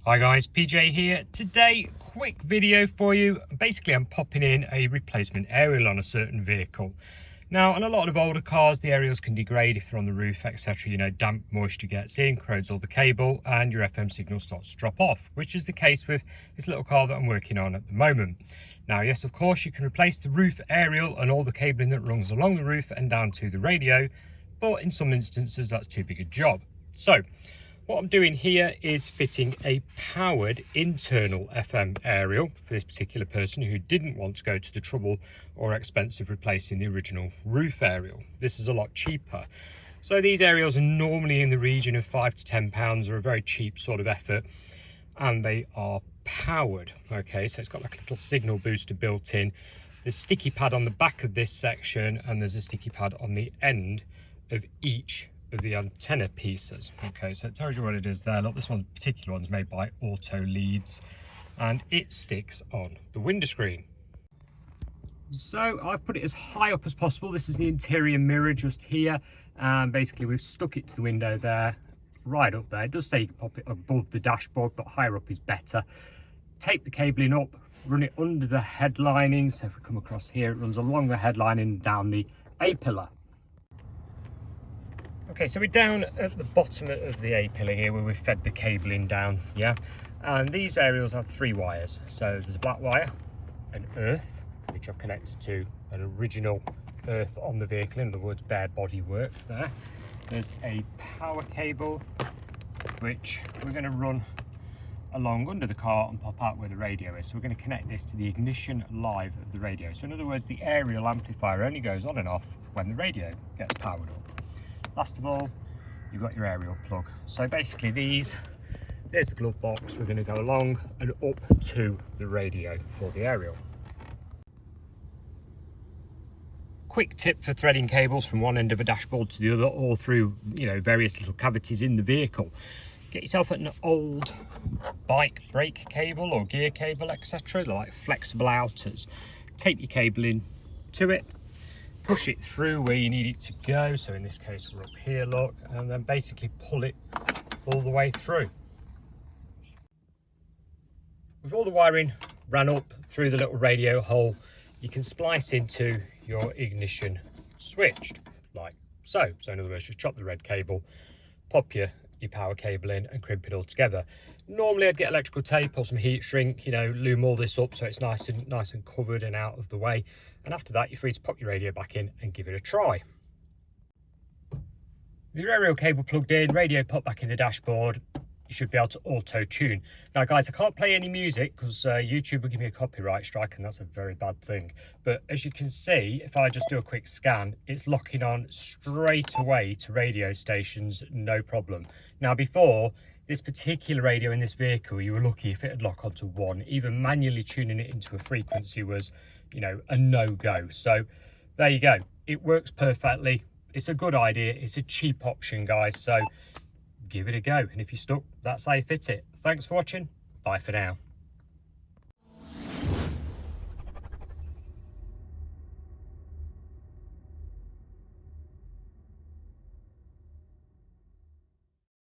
Hi guys, PJ here. Today, quick video for you. Basically, I'm popping in a replacement aerial on a certain vehicle. Now, on a lot of older cars, the aerials can degrade if they're on the roof, etc. You know, damp moisture gets in, corrodes all the cable, and your FM signal starts to drop off, which is the case with this little car that I'm working on at the moment. Now, yes, of course, you can replace the roof aerial and all the cabling that runs along the roof and down to the radio, but in some instances, that's too big a job. So, what I'm doing here is fitting a powered internal FM aerial for this particular person who didn't want to go to the trouble or expense of replacing the original roof aerial. This is a lot cheaper. So these aerials are normally in the region of £5 to £10, or a very cheap sort of effort, and they are powered. Okay, so it's got like a little signal booster built in. There's a sticky pad on the back of this section, and there's a sticky pad on the end of each of the antenna pieces. Okay, so it tells you what it is there. Look, this one particular one's made by Auto Leads, and it sticks on the windscreen. So I've put it as high up as possible. This is the interior mirror just here, and basically we've stuck it to the window there, right up there. It does say you can pop it above the dashboard, but higher up is better. Tape the cabling up, run it under the headlining. So if we come across here, it runs along the headlining down the A-pillar. Okay, so we're down at the bottom of the A-pillar here where we've fed the cabling down, yeah? And these aerials have 3 wires. So there's a black wire, an earth, which I've connected to an original earth on the vehicle, in other words, bare body work there. There's a power cable, which we're going to run along under the car and pop out where the radio is. So we're going to connect this to the ignition live of the radio. So in other words, the aerial amplifier only goes on and off when the radio gets powered up. Last of all, you've got your aerial plug. So basically there's the glove box. We're going to go along and up to the radio for the aerial. Quick tip for threading cables from one end of a dashboard to the other, or through, you know, various little cavities in the vehicle. Get yourself an old bike brake cable or gear cable, etc. They're like flexible outers. Tape your cable in to it, push it through where you need it to go. So in this case, we're up here, look, and then basically pull it all the way through. With all the wiring ran up through the little radio hole, you can splice into your ignition switch, like so. So in other words, just chop the red cable, pop your power cable in and crimp it all together. Normally I'd get electrical tape or some heat shrink, you know, loom all this up so it's nice and covered and out of the way. And after that, you're free to pop your radio back in and give it a try. With your aerial cable plugged in, radio popped back in the dashboard, you should be able to auto tune. Now guys, I can't play any music because YouTube will give me a copyright strike, and that's a very bad thing. But as you can see, if I just do a quick scan, it's locking on straight away to radio stations, no problem. Now before, this particular radio in this vehicle, you were lucky if it had locked onto one. Even manually tuning it into a frequency was, you know, a no-go. So there you go. It works perfectly. It's a good idea. It's a cheap option, guys. So give it a go. And if you're stuck, that's how you fit it. Thanks for watching. Bye for now.